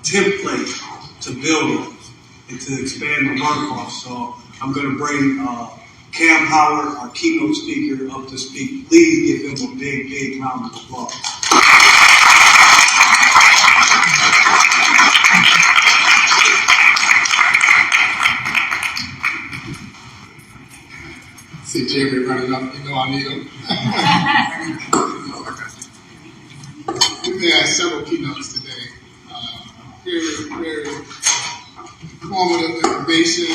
template to build on and to expand the workforce. So I'm going to bring Kamm Howard, our keynote speaker, up to speak. Please give him a big, big round of applause. See Jeremy running up, you know I need him. We've had several keynotes today. Very informative information.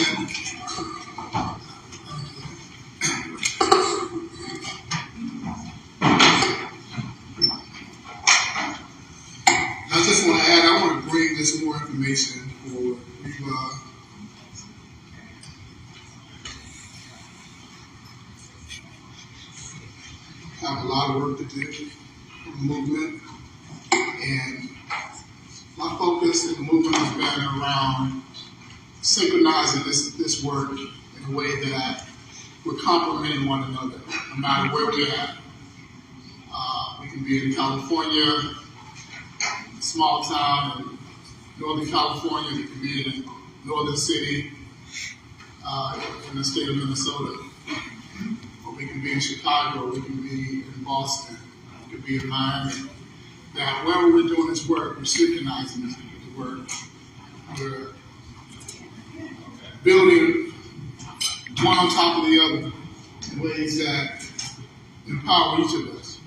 I just want to add, I want to bring just more information forward. We've have a lot of work to do in the movement, and my focus in the movement has been around synchronizing this work in a way that we're complementing one another, no matter where we're at. We can be in California, a small town in Northern California. We can be in a northern city in the state of Minnesota. Or we can be in Chicago, we can be in Boston, we can be in Miami. That wherever we're doing this work, we're synchronizing this work. We're building one on top of the other in ways that empower each of us.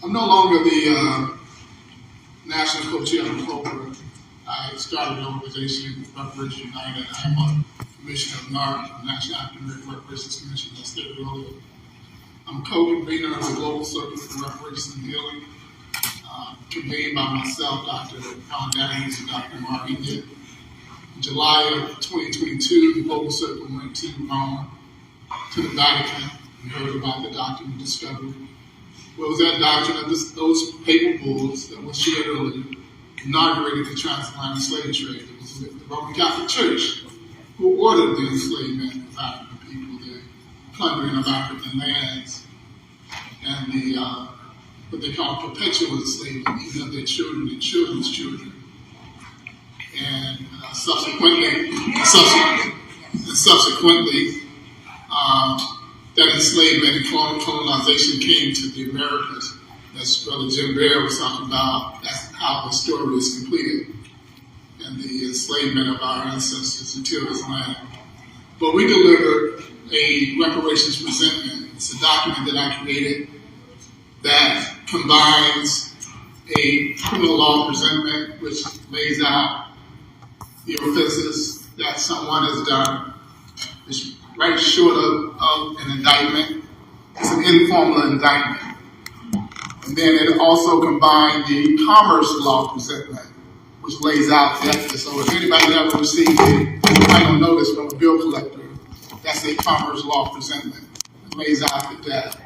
I'm no longer the national co-chair of the program. I started an organization, Reparations United. I'm a commissioner of NARC, the National Reparations Conference, as stated earlier. I'm co-convener of the Global Circle for Reparations and Healing, convened by myself, Dr. Alan Dennings, and Dr. Mark India. In July of 2022, the Global Circle went to Rome, to the Vatican. We heard about the doctrine of discovery. Well, it was that doctrine of those papal bulls that was shared earlier, inaugurated the transatlantic slave trade. It was the Roman Catholic Church who ordered the enslavement of African people, the plundering of African lands, and the what they call perpetual enslavement, even of their children and children's children. And subsequently, that enslavement and colonization came to the Americas. As Brother Jim Bear was talking about, that's how the story is completed, and the enslavement of our ancestors until this land. But we delivered a reparations presentment. It's a document that I created that combines a criminal law presentment, which lays out the offenses that someone has done. It's right short of an indictment. It's an informal indictment. And then it also combined the commerce law presentment, which lays out the evidence. So if anybody ever received a final notice from a bill collector, that's a commerce law presentment. It lays out the debt.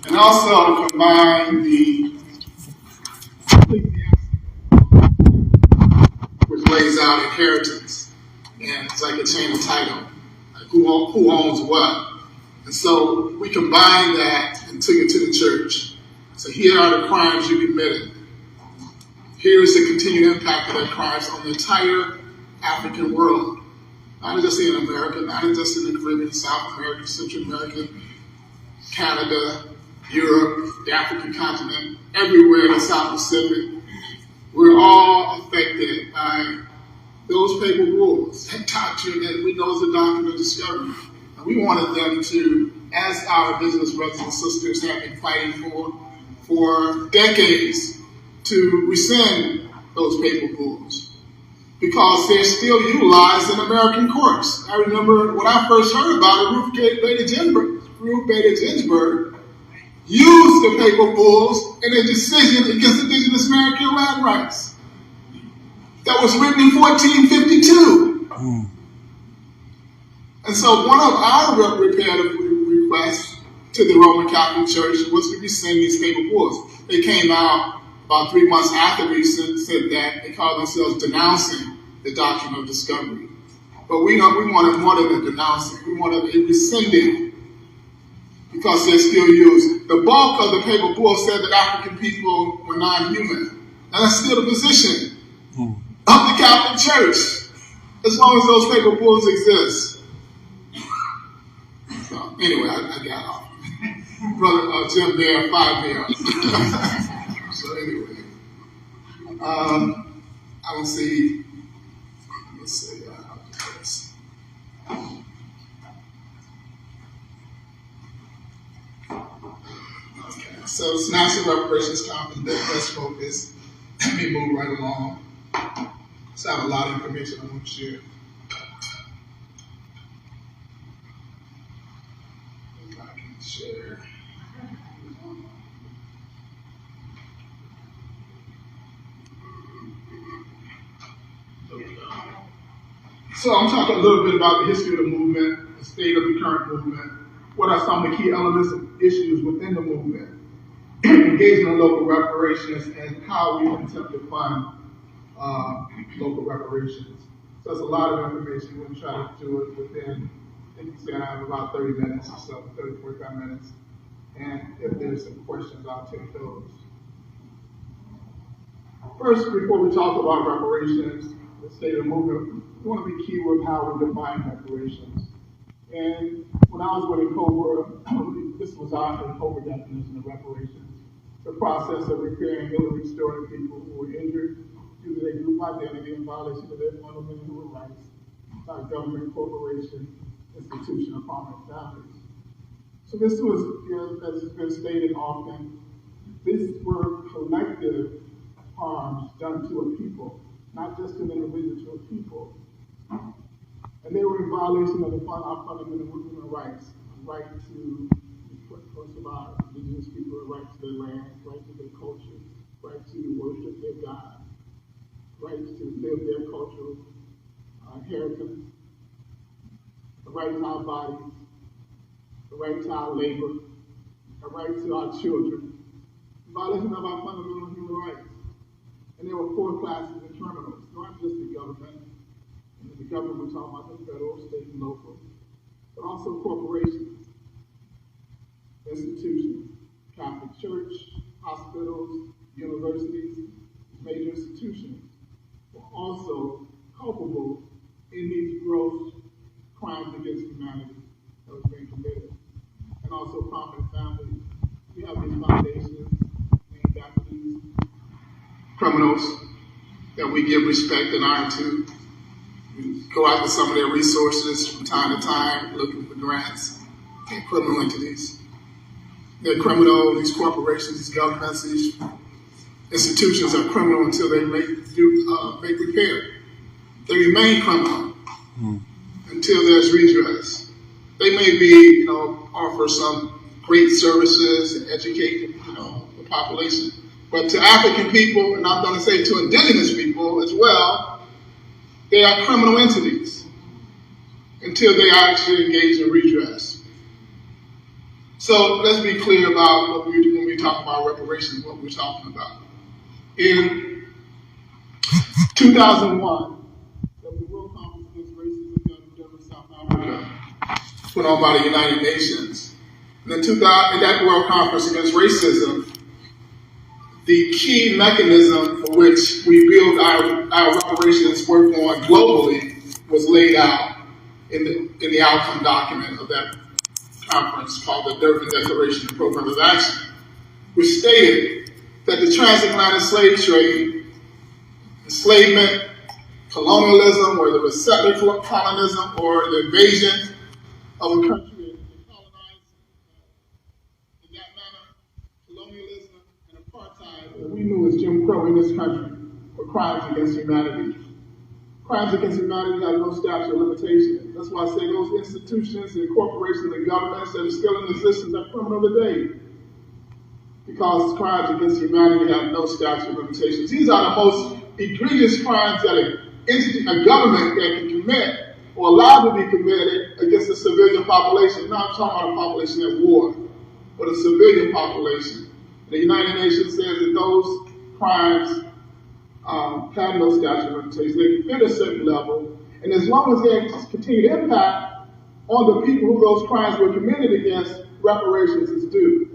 And also combined the which lays out inheritance. And it's like a chain of title. Who owns what. And so we combine that and took it to the church. So here are the crimes you committed. Here's the continued impact of that crimes on the entire African world. Not just in America, not just in the Caribbean, South America, Central America, Canada, Europe, the African continent, everywhere in the South Pacific. We're all affected by those papal rules, that doctrine that we know is the doctrine of discovery. And we wanted them to, as our indigenous brothers and sisters have been fighting for decades, to rescind those papal rules, because they're still utilized in American courts. I remember when I first heard about it, Ruth Bader Ginsburg used the paper bulls in a decision against indigenous American land rights that was written in 1452. And so one of our reparative requests to the Roman Catholic Church was to rescind these paper bulls. They came out about 3 months after we said that. They called themselves denouncing the doctrine of discovery. But we wanted more than a denouncing. We wanted a rescinding, because they're still used. The bulk of the paper bulls said that African people were non-human. And that's still the position of the Catholic Church, as long as those paper bulls exist. So anyway, I got off. Brother Jim Bear, 5 Bear. So anyway, I don't see, let's see, how to do this. Okay, so it's National Reparations Conference, let's focus. Let me move right along. So I have a lot of information I want to share. If I can share. So I'm talking a little bit about the history of the movement, the state of the current movement, what are some of the key elements of issues within the movement, engagement in local reparations, and how we attempt to fund local reparations. So that's a lot of information. We're going to try to do it within, I think I have about 30 minutes or so, 30, 45 minutes. And if there's some questions, I'll take those. First, before we talk about reparations, the state of the movement, we want to be key with how we define reparations. And when I was with COBRA, this was our COBRA definition of reparations: the process of repairing, healing, restoring people who were injured due to their group identity in violation of their fundamental human rights by government, corporation, institution, or prominent families. So this was, as has been stated often, these were collective harms done to a people, not just to an individual, to a people. And they were in violation of our fundamental human rights, right to, first of all, indigenous people, right to their land, right to their culture, right to worship their God, right to live their cultural inheritance, the right to our bodies, the right to our labor, the right to our children, violation of our fundamental human rights. And there were 4 classes of criminals, not just the government. And the government, we're talking about the federal, state, and local, but also corporations, institutions, Catholic Church, hospitals, universities, major institutions were also culpable in these gross crimes against humanity that was being committed. And also prominent families. We have these foundations named after these criminals that we give respect and honor to. We go after some of their resources from time to time, looking for grants and criminal entities. They're criminal, these corporations, these governments, these institutions are criminal until they make repair. They remain criminal until there's redress. They may be, offer some great services and educate, the population. But to African people, and I'm going to say to indigenous people as well, they are criminal entities until they actually engage in redress. So let's be clear about what we do when we talk about reparations, what we're talking about. In 2001, there was a World Conference Against Racism in Durban, South Africa, put on by the United Nations. And in that World Conference Against Racism, the key mechanism for which we build our reparations work on globally was laid out in the outcome document of that conference called the Durban Declaration and Program of Action, which stated that the transatlantic slave trade, enslavement, colonialism, whether it was settler colonism or the invasion of a country and colonized in that manner, colonialism and apartheid, what we knew as Jim Crow in this country, were crimes against humanity. Crimes against humanity have no statute of limitation. That's why I say those institutions and corporations and governments that are still in existence are criminal today. because crimes against humanity have no statute of limitations. These are the most egregious crimes that a government can commit or allowed to be committed against the civilian population. Now I'm talking about a population at war, but a civilian population. The United Nations says that those crimes have no statute of limitations. They can fit a certain level, and as long as they continue to impact on the people who those crimes were committed against, reparations is due.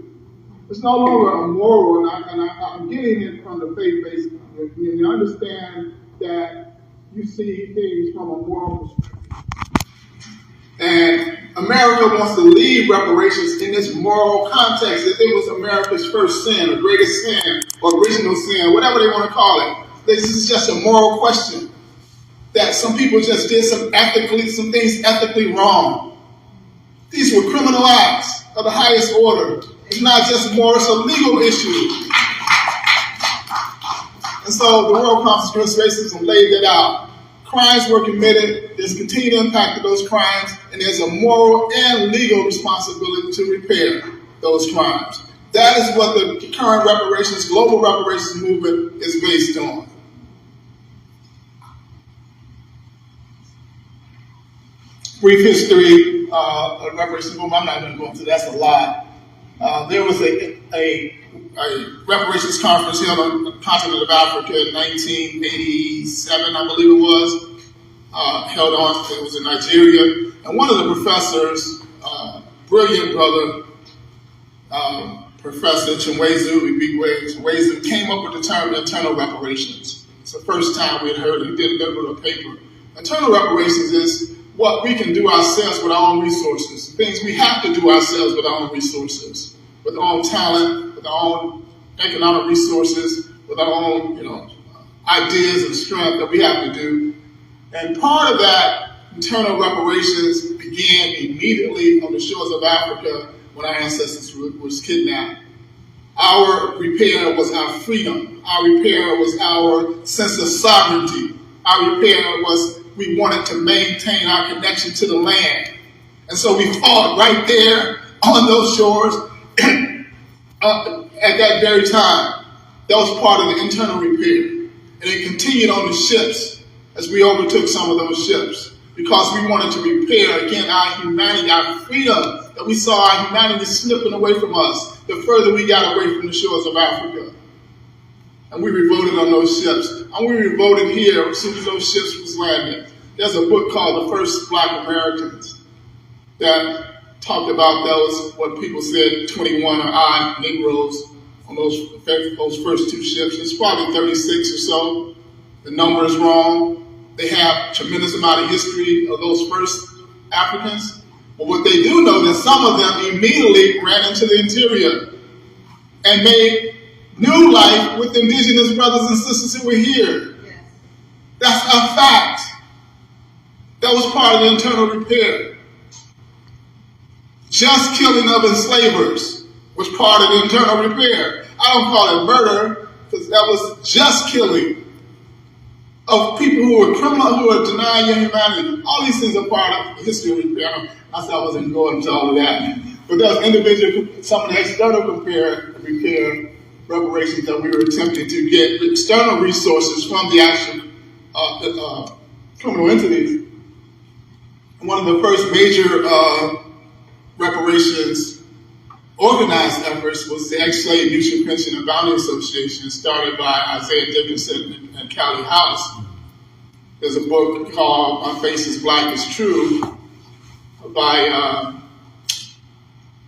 It's no longer a moral, and I'm getting it from the faith-based community. You understand that you see things from a moral perspective. And America wants to leave reparations in this moral context, as it was America's first sin, or greatest sin, or original sin, whatever they want to call it. This is just a moral question. That some people just did some things ethically wrong. These were criminal acts of the highest order. It's not just moral, it's a legal issue. And so the World Conference Against Racism laid that out. Crimes were committed, there's continued impact of those crimes, and there's a moral and legal responsibility to repair those crimes. That is what the current reparations, global reparations movement is based on. Brief history of reparations movement, I'm not going to go into that, that's a lot. There was a reparations conference held on the continent of Africa in 1987, I believe it was. It was in Nigeria. And one of the professors, brilliant brother, Professor Chiwezu, came up with the term internal reparations. It's the first time we had heard it. He did a little paper. Internal reparations is what we can do ourselves with our own resources, things we have to do ourselves with our own resources, with our own talent, with our own economic resources, with our own, ideas and strength that we have to do. And part of that internal reparations began immediately on the shores of Africa when our ancestors was kidnapped. Our repair was our freedom. Our repair was our sense of sovereignty. Our repair was we wanted to maintain our connection to the land. And so we fought right there on those shores at that very time. That was part of the internal repair. And it continued on the ships as we overtook some of those ships because we wanted to repair, again, our humanity, our freedom, that we saw our humanity slipping away from us the further we got away from the shores of Africa. And we revolted on those ships. And we revolted here as soon as those ships was landing. There's a book called The First Black Americans that talked about those, what people said, 21 or odd Negroes on those first two ships. It's probably 36 or so. The number is wrong. They have a tremendous amount of history of those first Africans. But what they do know is some of them immediately ran into the interior and made new life with indigenous brothers and sisters who were here. Yes. That's a fact. That was part of the internal repair. Just killing of enslavers was part of the internal repair. I don't call it murder, because that was just killing of people who were criminal, who were denying your humanity. All these things are part of the history of repair. I said I wasn't going into all of that. But there's individual, some of the external repair reparations that we were attempting to get external resources from the actual criminal entities. One of the first major reparations organized efforts was the Ex-Slave Mutual Pension and Bounty Association, started by Isaiah Dickinson and Callie House. There's a book called My Face is Black is True by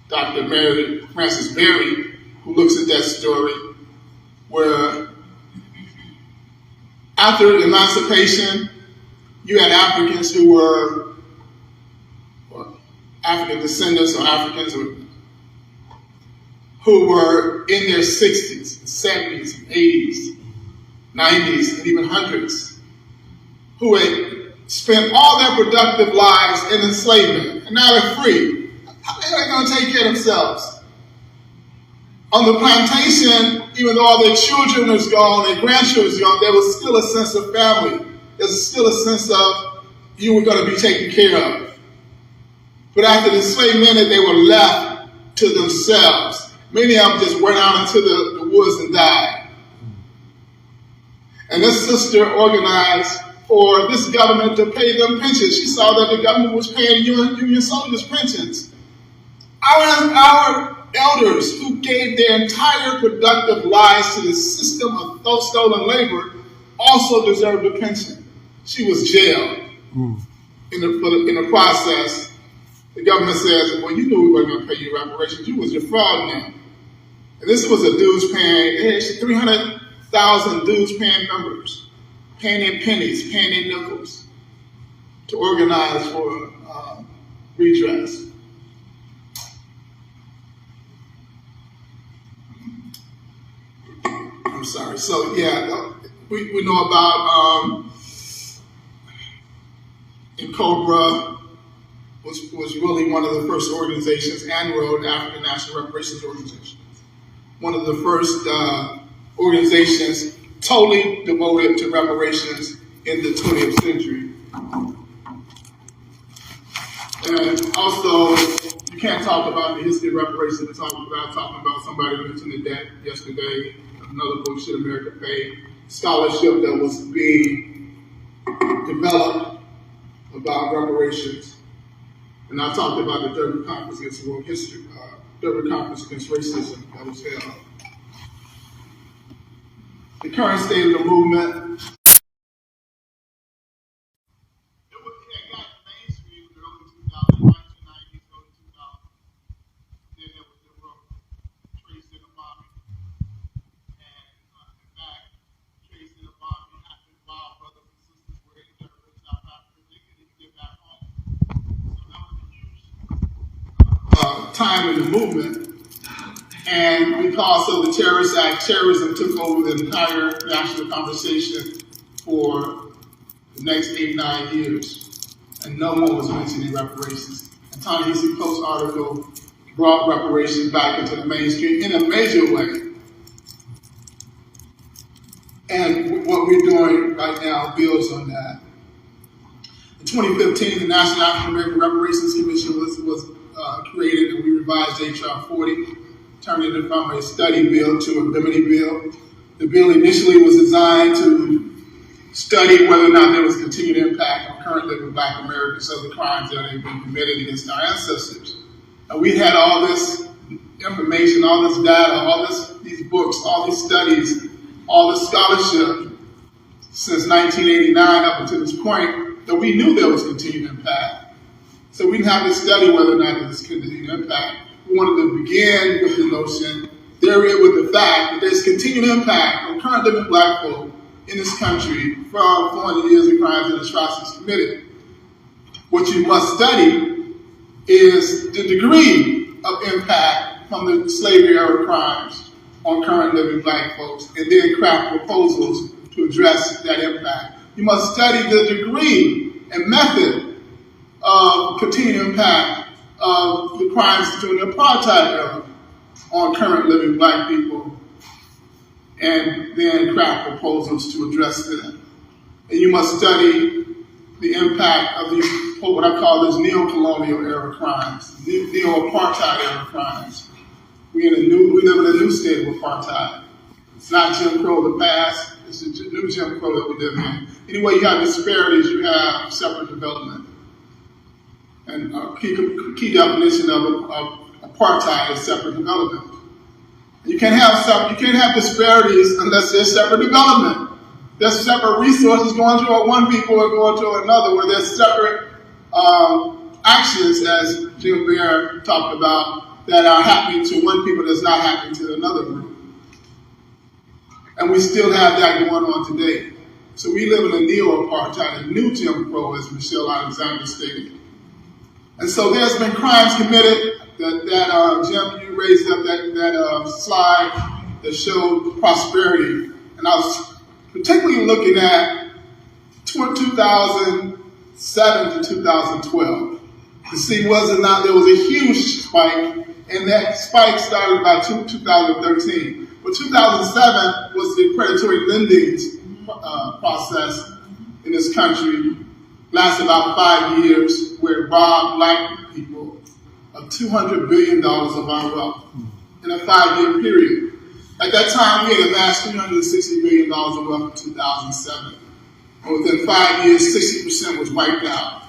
Dr. Mary Frances Berry, who looks at that story, where after emancipation, you had Africans who were African descendants or Africans who were in their 60s, 70s, 80s, 90s, and even hundreds, who had spent all their productive lives in enslavement, and now they're free. How are they going to take care of themselves? On the plantation, even though all their children was gone, their grandchildren was gone, there was still a sense of family. There's still a sense of you were going to be taken care of. But after the enslavement, they were left to themselves. Many of them just went out into the woods and died. And this sister organized for this government to pay them pensions. She saw that the government was paying Union soldiers pensions. Our elders who gave their entire productive lives to the system of stolen labor also deserved a pension. She was jailed. In the process, the government says, well, you knew we weren't going to pay you reparations. You was defrauding them. And this was a dues paying, they had 300,000 dues paying members, paying in pennies, paying in nickels to organize for redress. I'm sorry. So, yeah, we know about and Cobra was really one of the first organizations, and Road, African National Reparations Organization. One of the first organizations totally devoted to reparations in the 20th century. And also, you can't talk about the history of reparations without talking about somebody mentioned the debt yesterday, another book, Should America Pay? Scholarship that was being developed about reparations. And I talked about the Durban Conference Against World History, Durban Conference Against Racism that was held. The current state of the movement, it had gotten mainstream in the early 2000s, 1990s, early 2000s. Then there were Trade Center bombing. And in fact, Trade Center bombing happened while brothers and sisters were in Durban, South Africa. They couldn't even get back home. So that was a huge time in the movement. And because of the Terrorist Act, terrorism took over the entire national conversation for the next 8-9 years. And no one was mentioning reparations. And Ta-Nehisi Coates' article brought reparations back into the mainstream in a major way. And what we're doing right now builds on that. In 2015, the National African American Reparations Commission was created, and we revised H.R. 40, turning it from a study bill to a remedy bill. The bill initially was designed to study whether or not there was continued impact on current living Black Americans of the crimes that had been committed against our ancestors. And we had all this information, all this data, these books, all these studies, all this scholarship since 1989 up until this point that we knew there was continued impact. So we didn't have to study whether or not there was continued impact. We wanted to begin with the notion, with the fact that there's continued impact on current living Black folk in this country from 400 years of crimes and atrocities committed. What you must study is the degree of impact from the slavery era crimes on current living Black folks, and then craft proposals to address that impact. You must study the degree and method of continued impact of the crimes during the apartheid era on current living Black people, and then craft proposals to address them. And you must study the impact of these, what I call these neo-colonial era crimes, neo-apartheid era crimes. We live in a new state of apartheid. It's not Jim Crow of the past, it's a new Jim Crow that we live in. Anyway, you have disparities, you have separate development. And a key definition of apartheid is separate development. You can't have disparities unless there's separate development. There's separate resources going to one people or going to another, where there's separate actions, as Jim Bear talked about, that are happening to one people that's not happening to another group. And we still have that going on today. So we live in a neo-apartheid, a new Jim Crow, as Michelle Alexander stated. And so there's been crimes committed that Jim, you raised up that slide that showed prosperity. And I was particularly looking at 2007 to 2012 to see whether or not there was a huge spike, and that spike started by 2013. But 2007 was the predatory lending process in this country, lasted about 5 years, where it robbed Black people of $200 billion of our wealth. in a 5-year period. At that time, we had amassed $360 billion of wealth in 2007. And within 5 years, 60% was wiped out.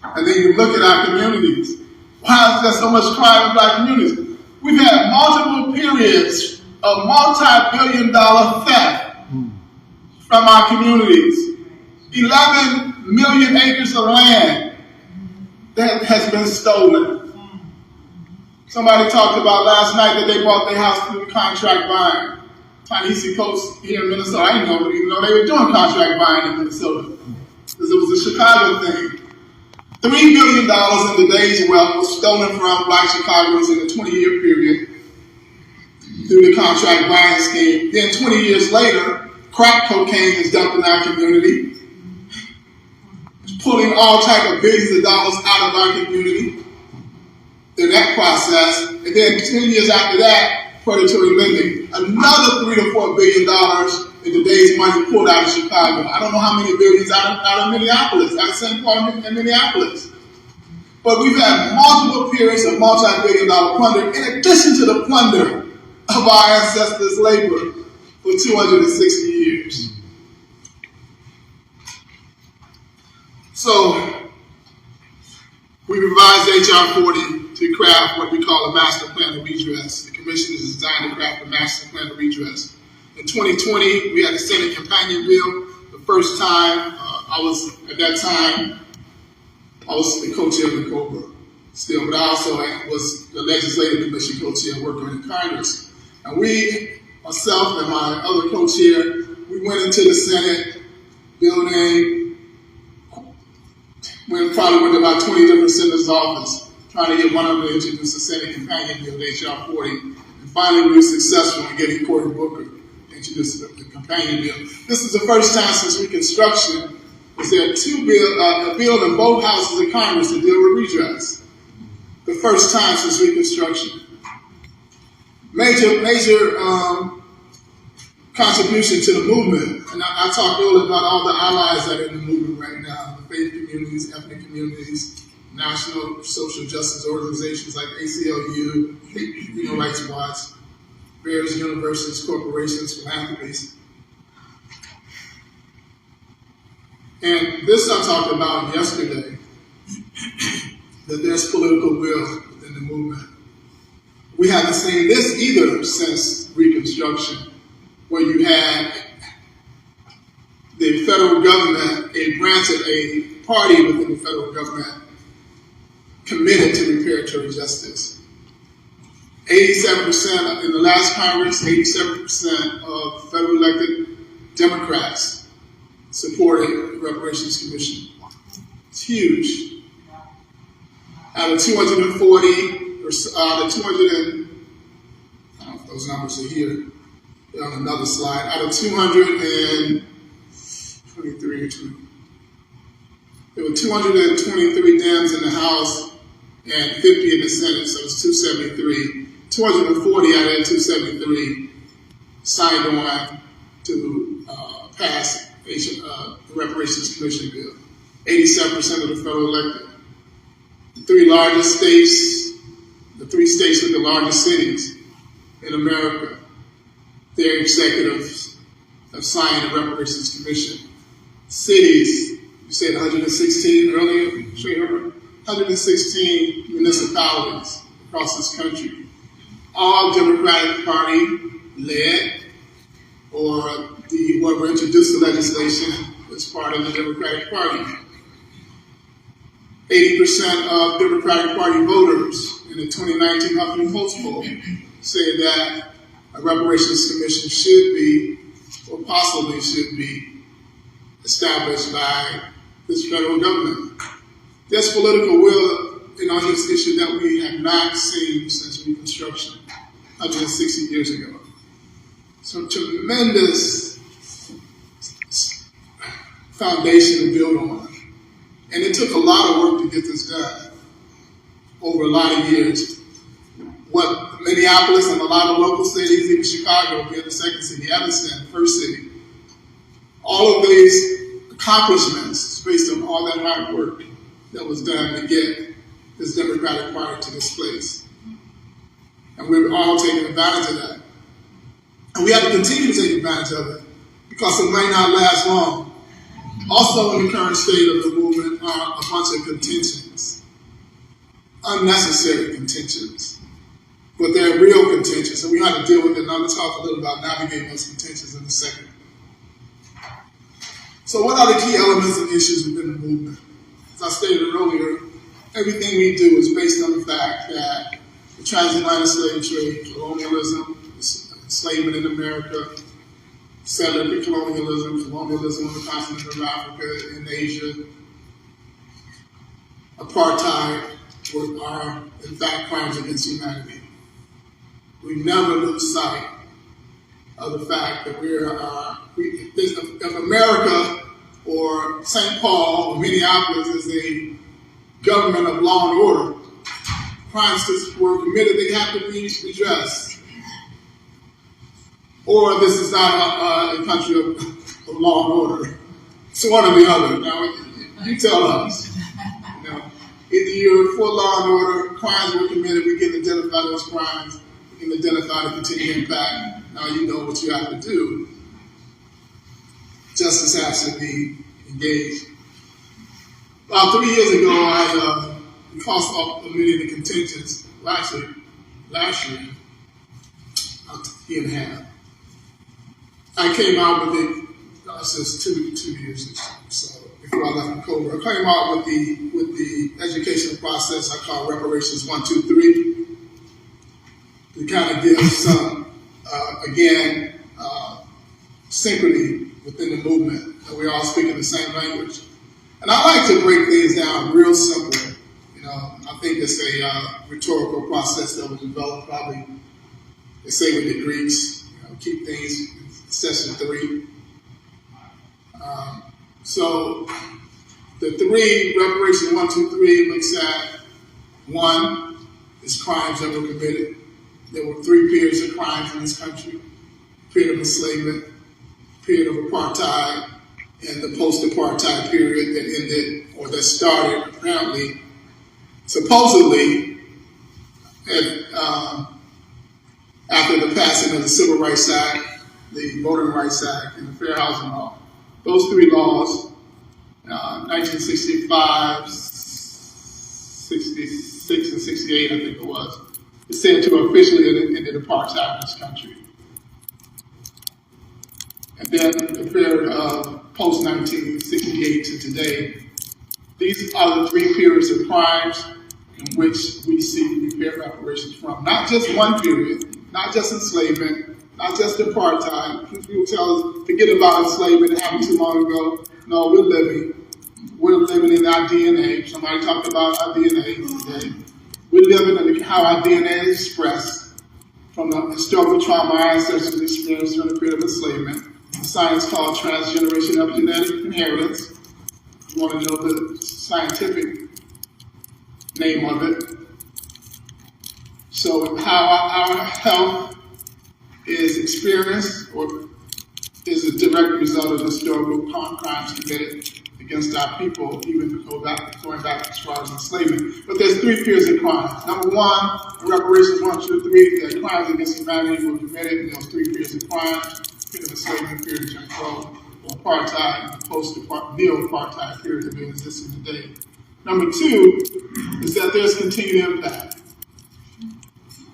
And then you look at our communities. Why is there so much crime in black communities? We've had multiple periods of multi-billion-dollar theft from our communities. 11 million acres of land that has been stolen. Somebody talked about last night that they bought their house through contract buying. Ta-Nehisi Coast here in Minnesota, I didn't even know they were doing contract buying in Minnesota. Because it was a Chicago thing. $3 billion in today's wealth was stolen from black Chicagoans in a 20-year period through the contract buying scheme. Then 20 years later, crack cocaine is dumped in our community, pulling all type of billions of dollars out of our community through that process. And then 10 years after that, predatory lending. Another $3 to $4 billion in today's money pulled out of Chicago. I don't know how many billions out of Minneapolis, out of St. Paul and Minneapolis. But we've had multiple periods of multi-billion-dollar plunder, in addition to the plunder of our ancestors' labor for 260 years. So, we revised H.R. 40 to craft what we call a master plan of redress. The commission is designed to craft a master plan of redress. In 2020, we had the Senate companion bill. The first time, I was the co-chair of the COBRA still, but I also was the legislative commission co-chair working in Congress. And we, myself and my other co-chair, we went into the Senate building, we probably went to about 20 different senators' office, trying to get one of them to introduce the Senate companion bill, H.R. 40. And finally, we were successful in getting Cory Booker to introduce the companion bill. This is the first time since Reconstruction was there a bill in both houses of Congress to deal with redress. The first time since Reconstruction. Major contribution to the movement. And I talked earlier about all the allies that are in the movement right now. The faith communities, ethnic communities, national social justice organizations like ACLU, Human Rights Watch, various universities, corporations, philanthropies. And this I talked about yesterday, that there's political will within the movement. We haven't seen this either since Reconstruction, where you had the federal government, granted a party within the federal government committed to reparatory justice. 87% in the last Congress, 87% of federal elected Democrats supported the Reparations Commission. It's huge. Out of 240, or out of 200 and, I don't know if those numbers are here, they're on another slide. Out of 223, there were 223 Dems in the House and 50 in the Senate, so it's 273. 240 out of that 273 signed on to pass the Reparations Commission bill. 87% of the federal elected. The three largest states, the three states with the largest cities in America, their executives have signed the Reparations Commission. Cities, you said 116 earlier, Sure, 116 municipalities across this country, all Democratic Party led, or whoever introduced the legislation was part of the Democratic Party. 80% of Democratic Party voters in the 2019 Huffington Post poll said that a reparations commission should be, or possibly should be, established by this federal government. There's political will on this issue that we have not seen since Reconstruction, 160 years ago. So tremendous foundation to build on. And it took a lot of work to get this done over a lot of years. What Minneapolis and a lot of local cities, even Chicago, being the second city, Evanston, the first city, all of these accomplishments based on all that hard work that was done to get this Democratic Party to this place. And we're all taking advantage of that. And we have to continue to take advantage of it because it might not last long. Also in the current state of the movement are a bunch of contentions, unnecessary contentions, but they're real contentions, and we have to deal with it. And I'm going to talk a little about navigating those contentions in a second. So what are the key elements and issues within the movement? As I stated earlier, everything we do is based on the fact that the transatlantic slave trade, colonialism, enslavement in America, settler colonialism, colonialism on the continent of Africa, in Asia, apartheid are in fact crimes against humanity. We never lose sight of the fact that if America or St. Paul or Minneapolis is a government of law and order, crimes that were committed, they have to be redressed. Or this is not a country of law and order. It's one or the other. Now, you tell us. Either you're for law and order, crimes were committed, we can identify those crimes, we can identify the continuing impact. Now you know what you have to do. Justice has to be engaged. About 3 years ago, because of many of the contentions, last year, about a year and a half, I came out with since 2 years or so before I left Cobra. I came out with the educational process I call Reparations 1, 2, 3 to kind of give some synchrony within the movement, that we all speak in the same language. And I like to break things down real simple. I think it's a rhetorical process that was developed probably, they say with the Greeks, keep things in session 3. So the 3, Reparation 1, 2, 3 looks at 1 is crimes that were committed. There were 3 periods of crimes in this country: period of enslavement, period of apartheid, and the post-apartheid period that ended or that started apparently, supposedly, after the passing of the Civil Rights Act, the Voting Rights Act, and the Fair Housing Law. Those 3 laws, 1965, 66, and 68, I think it was, is said to officially ended apartheid in this country. And then the period of post-1968 to today, these are the 3 periods of crimes in which we see repair reparations from. Not just one period, not just enslavement, not just apartheid. People tell us, forget about enslavement, it happened too long ago. No, we're living in our DNA. Somebody talked about our DNA today. We're living in how our DNA is expressed from the historical trauma our ancestors experienced during the period of enslavement. A science called transgeneration epigenetic inheritance. You want to know the scientific name of it. So how our health is experienced or is a direct result of historical crimes committed against our people, even going back as far as enslavement. But there's 3 periods of crime. Number 1, reparations 1, 2, 3, the crimes against humanity were committed in those 3 periods of crime: period of enslavement, period of Jim Crow, apartheid, and the post-neo-apartheid period that we exist in today. Number 2 is that there's continued impact.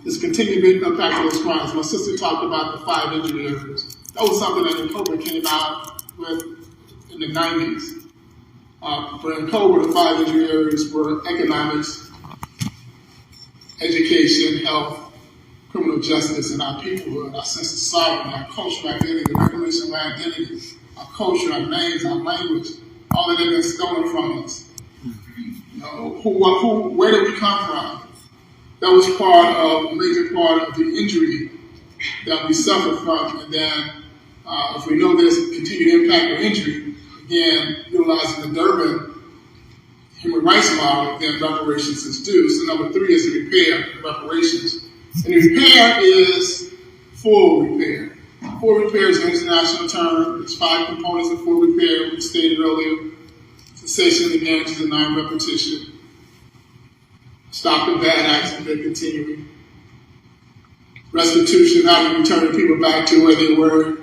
There's continued impact of those crimes. My sister talked about the 5 injury areas. That was something that Cobra came out with in the 90s. But in Cobra, the 5 injury areas were economics, education, health, criminal justice, and our peoplehood, our sense of sovereignty, our cultural identity, the reclamation of our identity, our culture, our names, our language, all that had been stolen from us. Where did we come from? That was a major part of the injury that we suffered from. And then if we know there's continued impact or injury, again, utilizing the Durban human rights model, then reparations is due. So number 3 is the repair, reparations. And the repair is full repair. Full repair is an international term. There's 5 components of full repair, we stated earlier: cessation of damages and non-repetition, stop the bad acts from their continuing, restitution, how do you return people back to where they were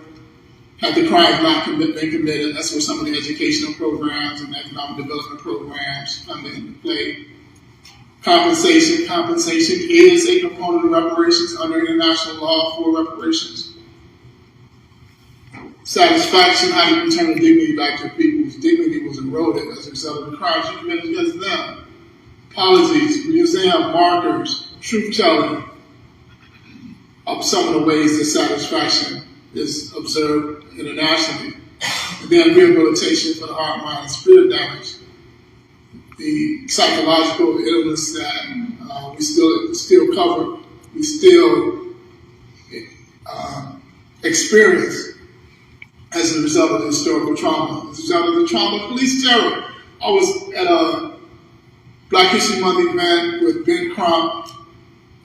had the crimes not been committed. That's where some of the educational programs and economic development programs come into play. Compensation. Compensation is a component of reparations under international law for reparations. Satisfaction, how do you return the dignity back to people whose dignity was eroded as a result of the crimes you committed against them. Apologies, museum markers, truth-telling are some of the ways that satisfaction is observed internationally. And then rehabilitation for the heart, mind, and spirit damage. The psychological illness that we still cover, we still experience as a result of the historical trauma, as a result of the trauma of police terror. I was at a Black History Month event with Ben Crump,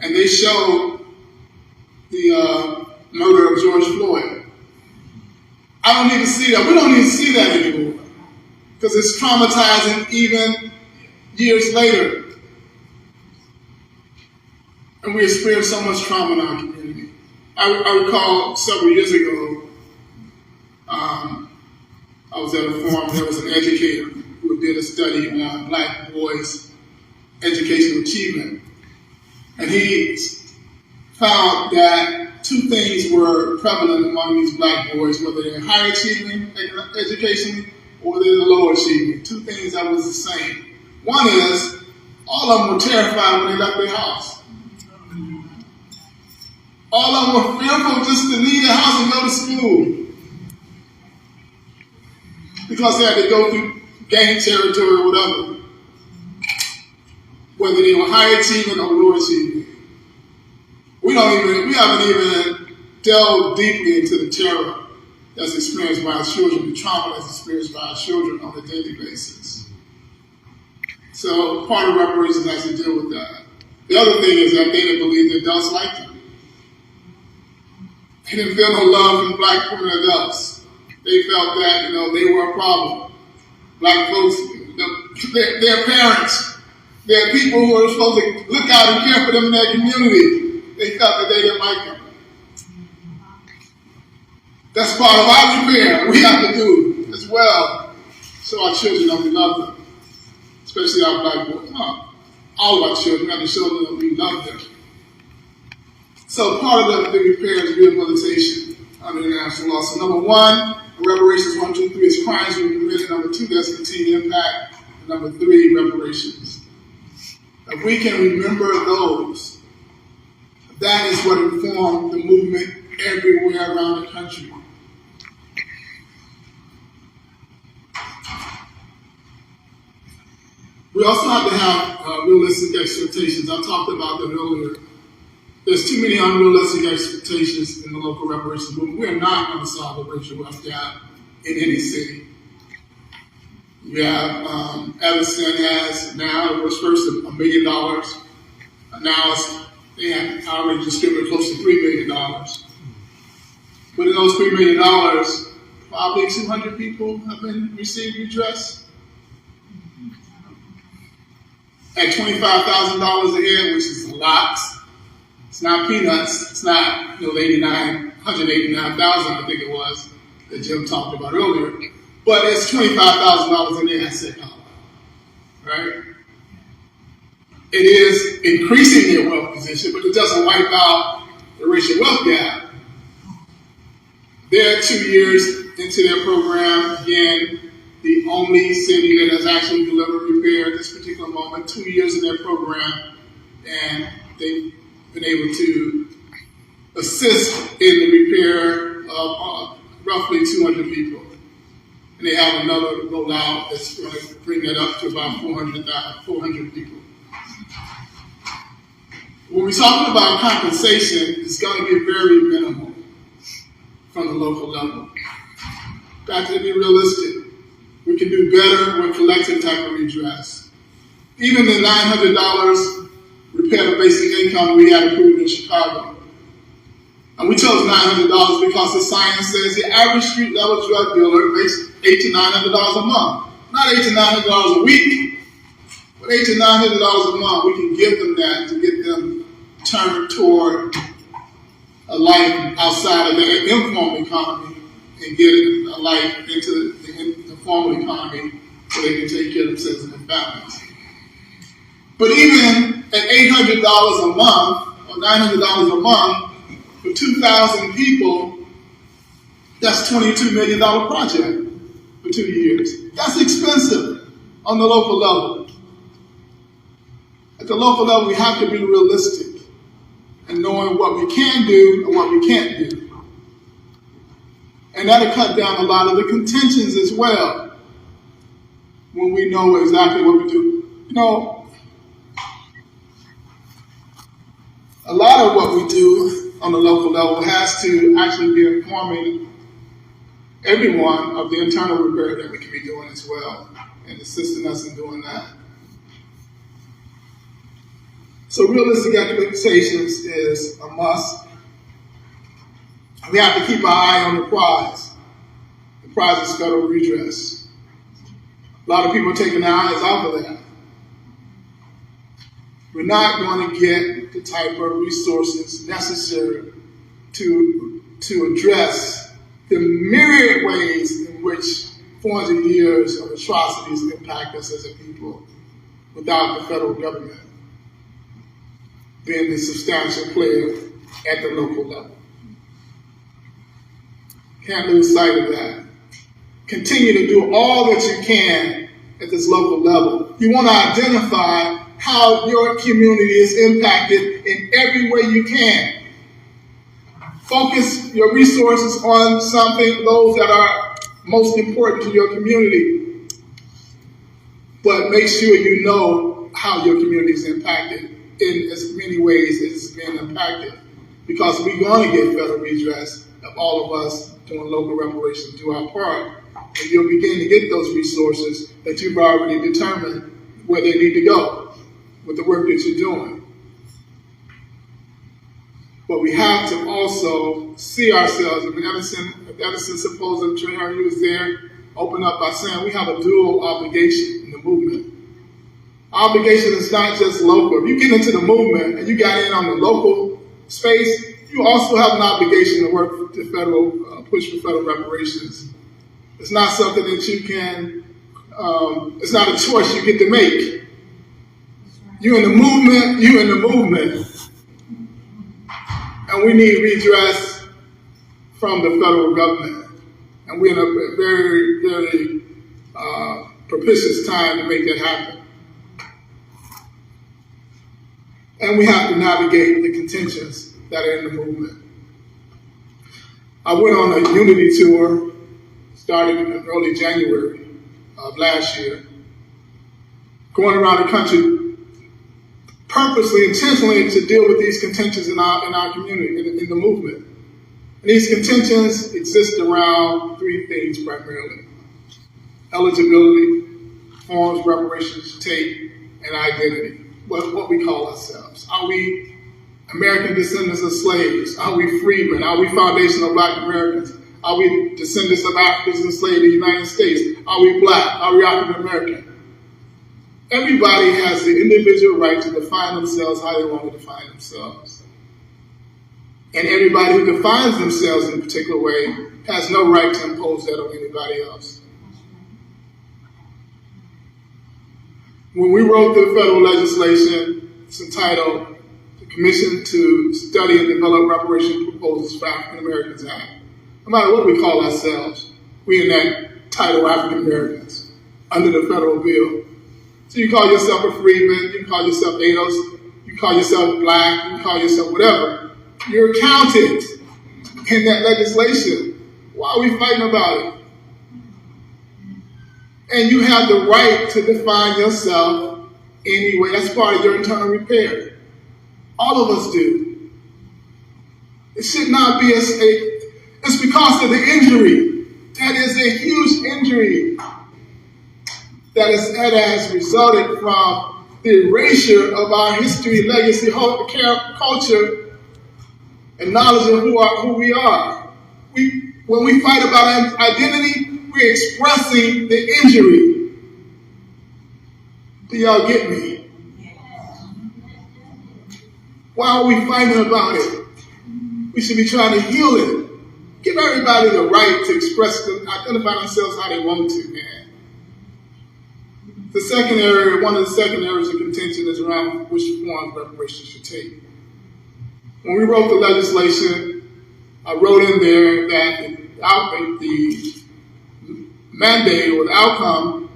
and they showed the murder of George Floyd. I don't even see that. We don't even see that anymore because it's traumatizing even years later. And we experience so much trauma in our community. I recall several years ago, I was at a forum, there was an educator who did a study on Black boys' educational achievement. And he found that two things were prevalent among these Black boys, whether they're high achieving educationally or they're low achieving. Two things that was the same. One is, all of them were terrified when they left their house. All of them were fearful just to leave their house and go to school, because they had to go through gang territory or whatever, whether they were high achieving or low achieving. We haven't even delved deeply into the terror that's experienced by our children, the trauma that's experienced by our children on a daily basis. So part of reparations has to deal with that. The other thing is that they didn't believe the adults liked them. They didn't feel no love from Black women adults. They felt that, they were a problem. Black folks, their parents, their people who were supposed to look out and care for them in their community, they felt that they didn't like them. That's part of our repair we have to do as well, so our children know we love them, especially our Black boys. All of our children have to show them that we love them. So part of the repair is rehabilitation under international law. So number one, reparations 1, 2, 3 is crimes we committed. Number 2, that's continued impact. And number 3, reparations. If we can remember those, that is what informed the movement everywhere around the country. We also have to have realistic expectations. I talked about that earlier. There's too many unrealistic expectations in the local reparations movement. We are not going to solve the racial wealth gap in any city. You have Evanston has now, it was first $1 million. Now they have already distributed close to $3 million. But in those $3 million, probably 200 people have been received redress. At $25,000 a year, which is a lot. It's not peanuts. It's not 189,000, I think it was, that Jim talked about earlier. But it's $25,000 in the asset column, right? It is increasing their wealth position, but it doesn't wipe out the racial wealth gap. They're 2 years into their program. Again, the only city that has actually delivered repair at this particular moment, 2 years in their program, and they've been able to assist in the repair of roughly 200 people. And they have another rollout that's going to bring that up to about 400 people. When we're talking about compensation, it's going to be very minimal from the local level. Got to be realistic. We can do better with collective type of redress. Even the $900 repair to basic income we had approved in Chicago. And we chose $900 because the science says the average street level drug dealer makes $800 to $900 a month. Not $800 to $900 a week, but $800 to $900 a month. We can give them that to get them turned toward a life outside of the informal economy and get a life into the formal economy so they can take care of themselves and their families. But even at $800 a month or $900 a month for 2,000 people, that's $22 million project for 2 years. That's expensive on the local level. At the local level, we have to be realistic and knowing what we can do and what we can't do. And that'll cut down a lot of the contentions as well when we know exactly what we do. You know, a lot of what we do on the local level has to actually be informing everyone of the internal repair that we can be doing as well and assisting us in doing that. So realistic expectations is a must. We have to keep our eye on the prize. The prize is federal redress. A lot of people are taking their eyes off of that. We're not going to get the type of resources necessary to address the myriad ways in which 400 years of atrocities impact us as a people without the federal government being the substantial player at the local level. Can't lose sight of that. Continue to do all that you can at this local level. You want to identify how your community is impacted in every way you can. Focus your resources on those that are most important to your community. But make sure you know how your community is impacted in as many ways as it's been impacted. Because we're going to get federal redress if all of us doing local reparations do our part. And you'll begin to get those resources that you've already determined where they need to go with the work that you're doing. But we have to also see ourselves, and Edison Symposium, Trey Henry was there, opened up by saying we have a dual obligation in the movement. Obligation is not just local. If you get into the movement and you got in on the local space, you also have an obligation to work to push for federal reparations. It's not something that you can, it's not a choice you get to make. You're in the movement, and we need redress from the federal government. And we're in a very, very propitious time to make that happen. And we have to navigate the contentions that are in the movement. I went on a unity tour, started in early January of last year, going around the country purposely, intentionally to deal with these contentions in our community, in the movement. And these contentions exist around three things primarily: eligibility, forms reparations take, and identity. What we call ourselves. Are we American descendants of slaves? Are we freedmen? Are we foundational Black Americans? Are we descendants of Africans enslaved in the United States? Are we Black? Are we African American? Everybody has the individual right to define themselves how they want to define themselves. And everybody who defines themselves in a particular way has no right to impose that on anybody else. When we wrote the federal legislation, it's entitled the Commission to Study and Develop Reparation Proposals for African Americans Act. No matter what we call ourselves, we in that title African Americans under the federal bill. So you call yourself a freedman, you can call yourself ADOS, you call yourself Black, you can call yourself whatever. You're counted in that legislation. Why are we fighting about it? And you have the right to define yourself anyway. That's part of your internal repair. All of us do. It should not be it's because of the injury. That is a huge injury that has resulted from the erasure of our history, legacy, culture, and knowledge of who we are. When we fight about identity, we're expressing the injury. Do y'all get me? Why are we fighting about it? We should be trying to heal it. Give everybody the right to express, identify themselves how they want to, man. The second area, one of the second areas of contention is around which form reparations should take. When we wrote the legislation, I wrote in there that the mandate or the outcome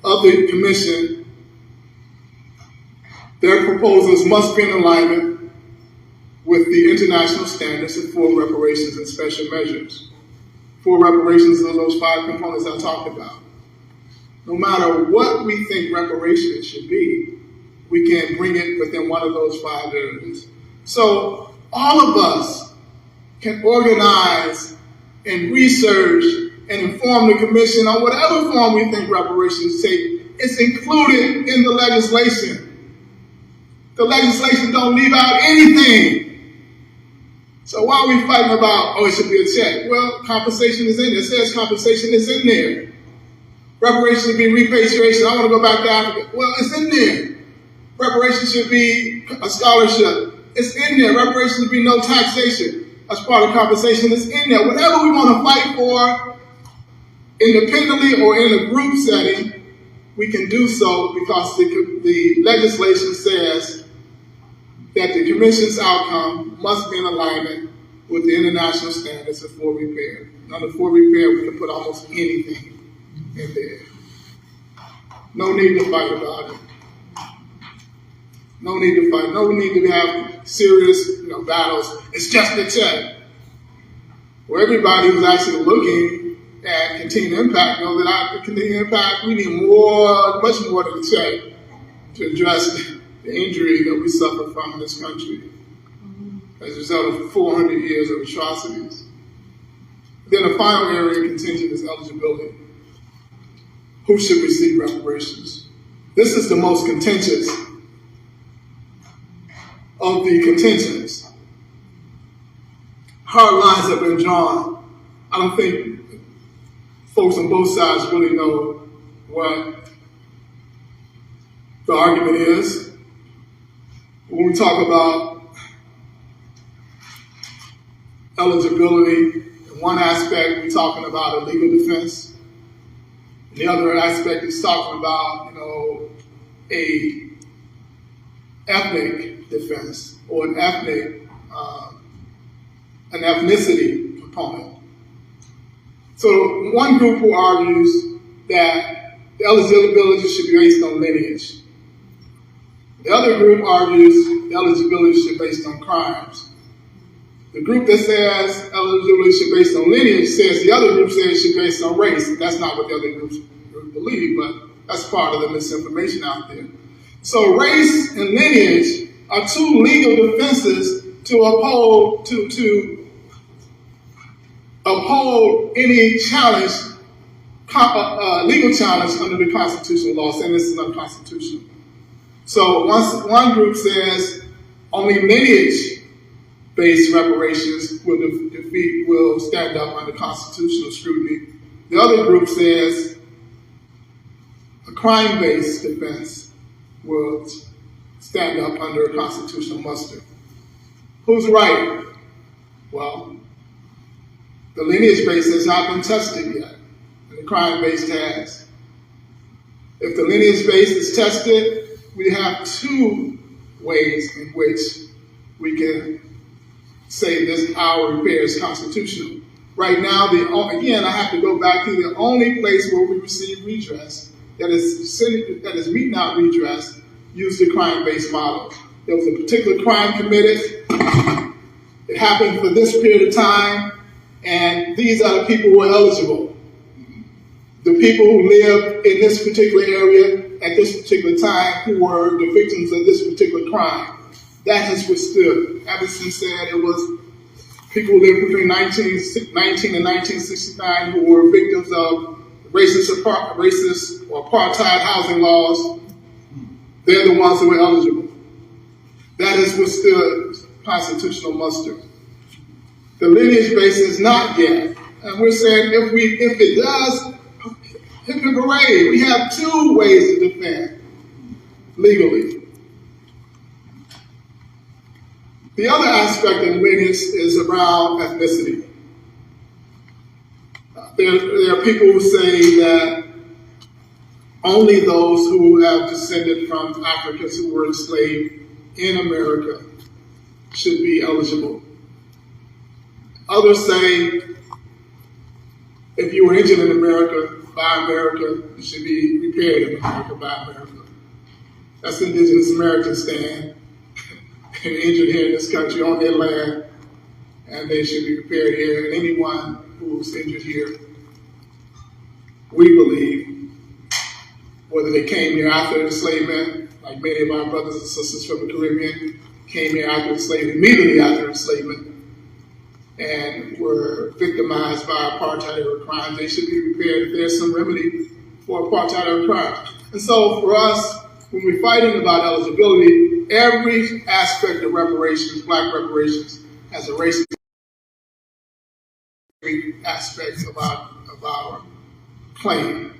of the commission, their proposals must be in alignment with the international standards of full reparations and special measures. Full reparations are those 5 components I talked about. No matter what we think reparations should be, we can bring it within one of those 5 areas. So all of us can organize and research and inform the commission on whatever form we think reparations take. It's included in the legislation. The legislation don't leave out anything. So why are we fighting about, it should be a check? Well, compensation is in there. It says compensation is in there. Reparations should be repatriation. I want to go back to Africa. Well, it's in there. Reparations should be a scholarship. It's in there. Reparations should be no taxation. As part of compensation, it's in there. Whatever we want to fight for, independently or in a group setting, we can do so because the legislation says that the commission's outcome must be in alignment with the international standards of full repair. Under full repair, we can put almost anything in there. No need to fight about it. No need to fight. No need to have serious battles. It's just a check. Well, everybody who's actually looking at continued impact know that continued impact, we need much more than a check to address the injury that we suffer from in this country as a result of 400 years of atrocities. Then the final area of contention is eligibility. Who should receive reparations? This is the most contentious of the contentions. Hard lines have been drawn. I don't think folks on both sides really know what the argument is. When we talk about eligibility, in one aspect we're talking about a legal defense. The other aspect is talking about, a ethnic defense or an ethnicity component. So one group who argues that the eligibility should be based on lineage. The other group argues the eligibility should be based on crimes. The group that says eligibility should be based on lineage says the other group says it should be based on race. That's not what the other groups believe, but that's part of the misinformation out there. So race and lineage are 2 legal defenses to uphold any challenge, legal challenge under the constitutional law, saying this is unconstitutional. So one group says only lineage-based reparations will stand up under constitutional scrutiny. The other group says a crime-based defense will stand up under constitutional muster. Who's right? Well, the lineage-based has not been tested yet, and the crime-based has. If the lineage-based is tested, we have 2 ways in which we can say this our repair is constitutional. Right now, again, I have to go back to the only place where we receive redress that is meet out redress use the crime-based model. There was a particular crime committed. It happened for this period of time, and these are the people who are eligible. The people who live in this particular area at this particular time who were the victims of this particular crime. That has withstood. Everson said it was people who lived between 1919 and 1969 who were victims of racist or apartheid housing laws. They're the ones who were eligible. That has withstood constitutional muster. The lineage base is not yet. And we're saying if it does, hip and hooray. We have 2 ways to defend legally. The other aspect of lineage is around ethnicity. There are people who say that only those who have descended from Africans who were enslaved in America should be eligible. Others say if you were injured in America, by America, you should be repaired in America by America. That's the indigenous American stand. And injured here in this country on their land, and they should be repaired here. And anyone who's injured here, we believe, whether they came here after enslavement, like many of our brothers and sisters from the Caribbean came here after enslavement, immediately after enslavement, and were victimized by apartheid era crimes, they should be repaired if there's some remedy for apartheid era crimes. And so for us, when we're fighting about eligibility, every aspect of reparations, black reparations, has a race aspects of our claim.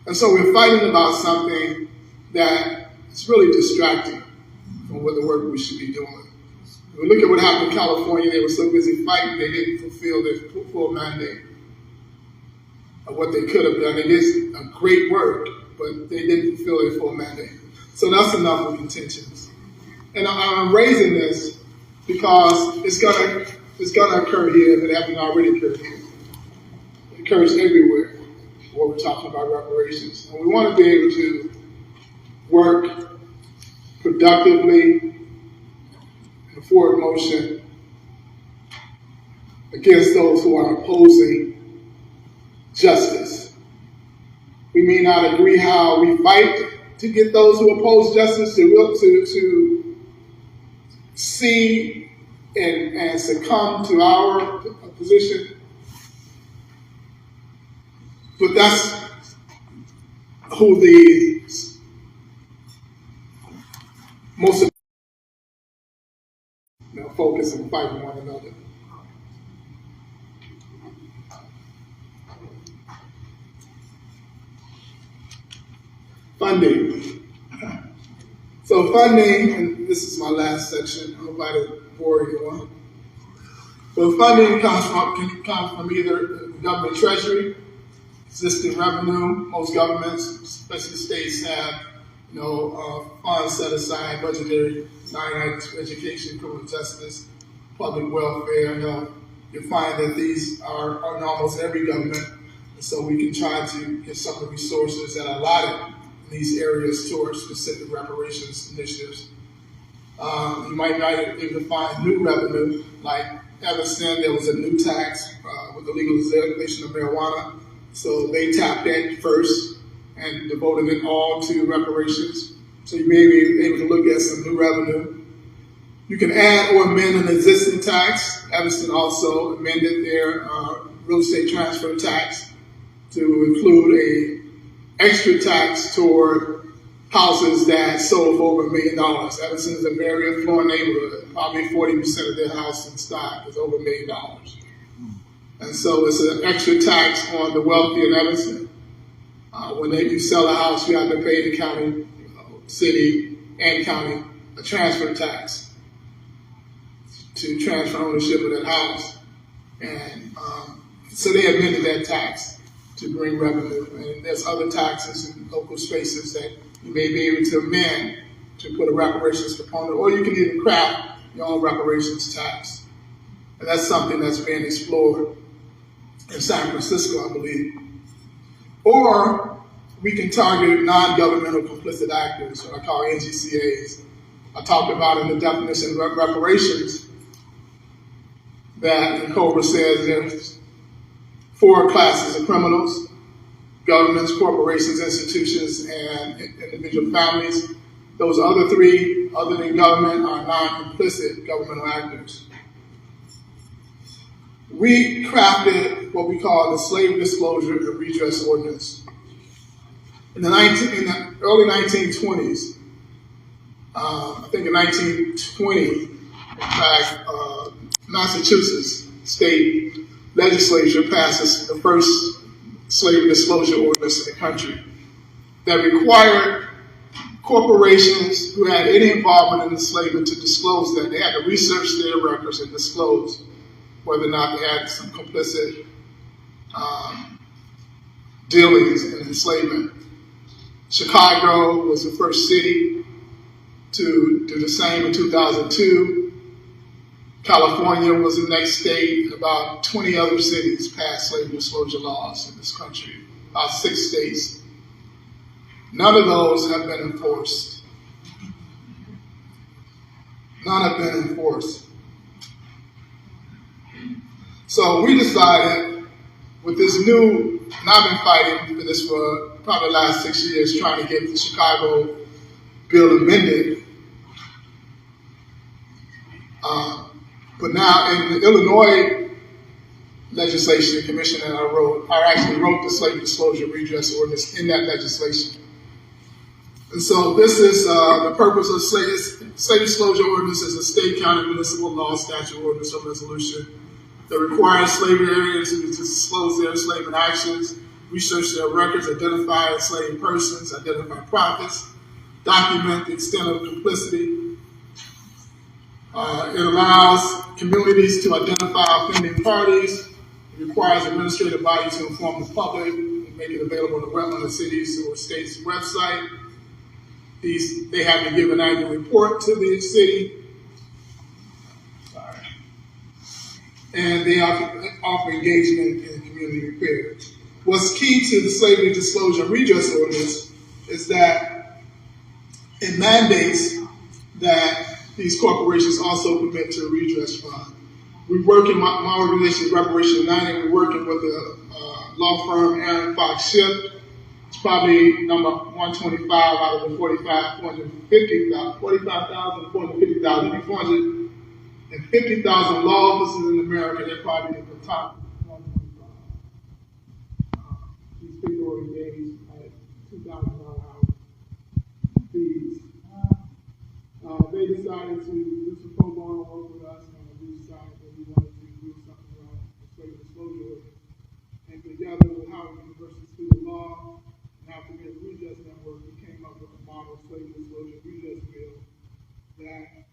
And so we're fighting about something that is really distracting from what the work we should be doing. When we look at what happened in California, they were so busy fighting, they didn't fulfill their full mandate of what they could have done. They did a great work, but they didn't fulfill their full mandate. So that's enough of contentions. And I'm raising this because it's gonna occur here if it hasn't already occurred here. It occurs everywhere when we're talking about reparations. And we want to be able to work productively in forward motion against those who are opposing justice. We may not agree how we fight to get those who oppose justice to see and succumb to our position. But that's who the most of focus and fight with one another. Funding. So funding, and this is my last section, I hope I didn't bore anyone. So funding can come from either the government treasury, existing revenue. Most governments, especially states, have funds set aside, budgetary line items for education, criminal justice, public welfare, health. You'll find that these are in almost every government, and so we can try to get some of the resources that are allotted in these areas towards specific reparations initiatives. You might not be able to find new revenue, like Evanston, there was a new tax with the legalization of marijuana, so they tapped that first and devoted it all to reparations. So you may be able to look at some new revenue. You can add or amend an existing tax. Evanston also amended their real estate transfer tax to include a extra tax toward houses that sold for over $1 million. Evanston is a very affluent neighborhood. Probably 40% of their house in stock is over $1 million. And so it's an extra tax on the wealthy in Evanston. When you sell a house, you have to pay the county, city, and county a transfer tax to transfer ownership of that house. And so they amended that tax to bring revenue. And there's other taxes in local spaces that you may be able to amend to put a reparations component, or you can even craft your own reparations tax. And that's something that's being explored in San Francisco, I believe. Or we can target non-governmental complicit actors, what I call NGCAs. I talked about in the definition of reparations that COBRA says there's 4 classes of criminals: governments, corporations, institutions, and individual families. Those other 3, other than government, are non-complicit governmental actors. We crafted what we call the Slave Disclosure and Redress Ordinance. In the early 1920s, I think in 1920, in fact, Massachusetts state legislature passes the first slave disclosure ordinance in the country that required corporations who had any involvement in enslavement to disclose that. They had to research their records and disclose whether or not they had some complicit dealings in enslavement. Chicago was the first city to do the same in 2002. California was the next state, and about 20 other cities passed slavery disclosure laws in this country, about 6 states. None of those have been enforced. None have been enforced. So we decided with this new, and I've been fighting for this for probably the last 6 years, trying to get the Chicago bill amended. But now in the Illinois legislation commission that I actually wrote the slave disclosure redress ordinance in that legislation. And so this is the purpose of slave disclosure ordinance is a state, county, municipal law, statute, ordinance, or resolution that requires slave areas to disclose their enslavement actions, research their records, identify enslaved persons, identify profits, document the extent of complicity. It allows communities to identify offending parties. It requires administrative bodies to inform the public and make it available on the city's or state's website. They have to give an annual report to the city. And they offer engagement in community affairs. What's key to the slavery disclosure redress ordinance is that it mandates that these corporations also commit to a redress fund. We work in my organization, Reparations United, we're working with a law firm, Aaron Fox Schiff. It's probably number 125 out of the 450,000 law offices in America. They're probably at the top 125. These people are engaged at $2,000 fees. They decided to do some pro bono work with us, and we decided that we wanted to do something around the slave disclosure. And together with Howard University School of Law and African Redress Network, we came up with a model slave disclosure redress bill that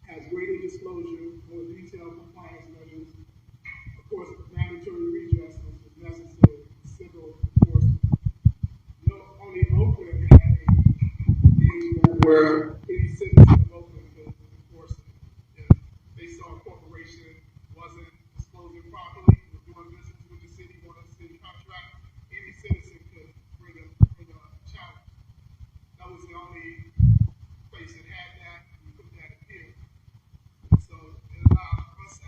has greater disclosure, more detailed compliance measures. Of course, mandatory redress is necessary, civil enforcement. Only Oakland had a where any citizen of Oakland could enforce it. If they saw a corporation wasn't disclosing properly, was doing business with the city, wanted a city contract, any citizen could bring a challenge. That was the only place that had that, and we put that in here. So it allowed us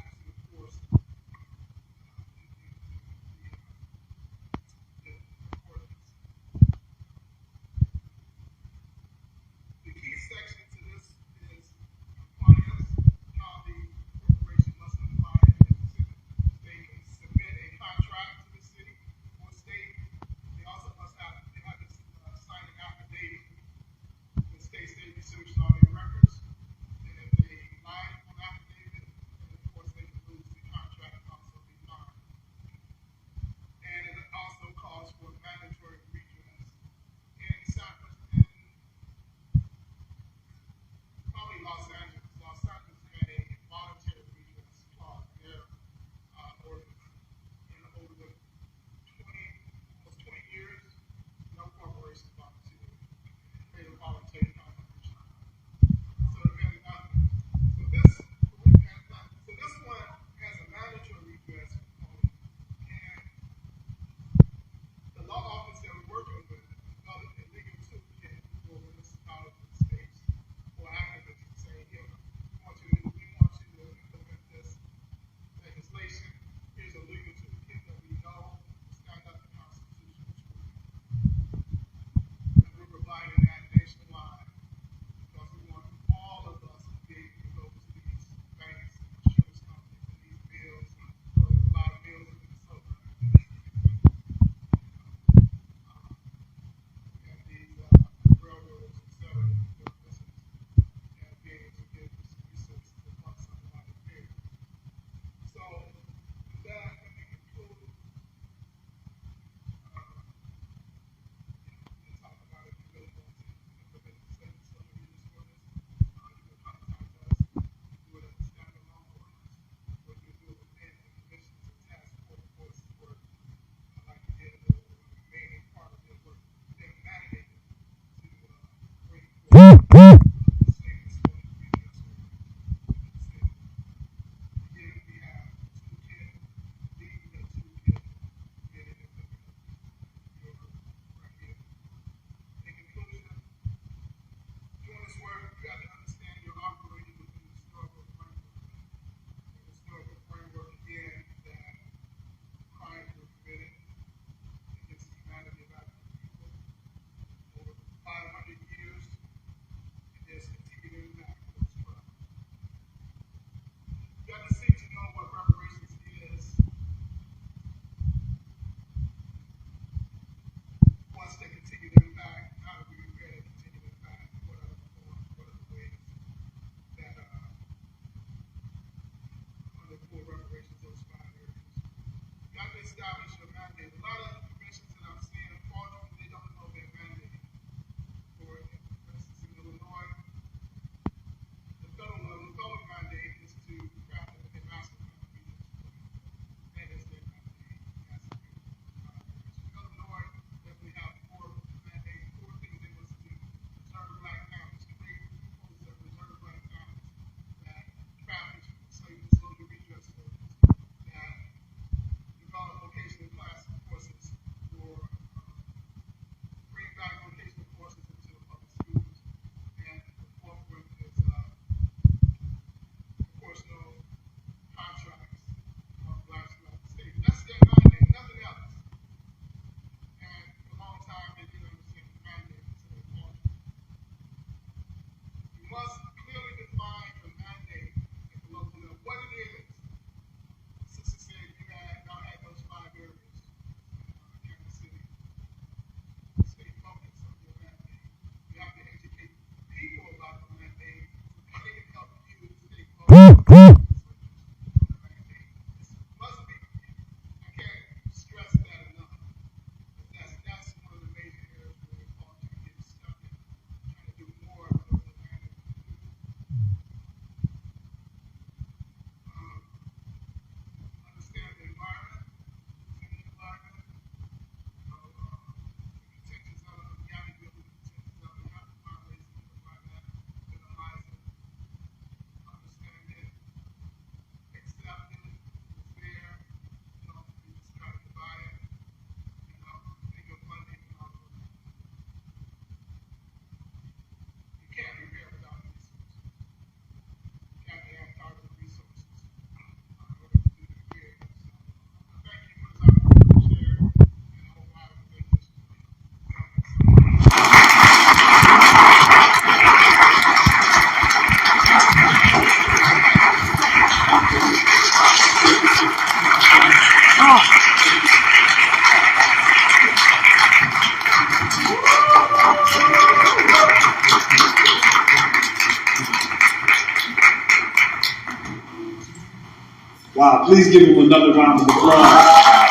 Wow, please give him another round of applause.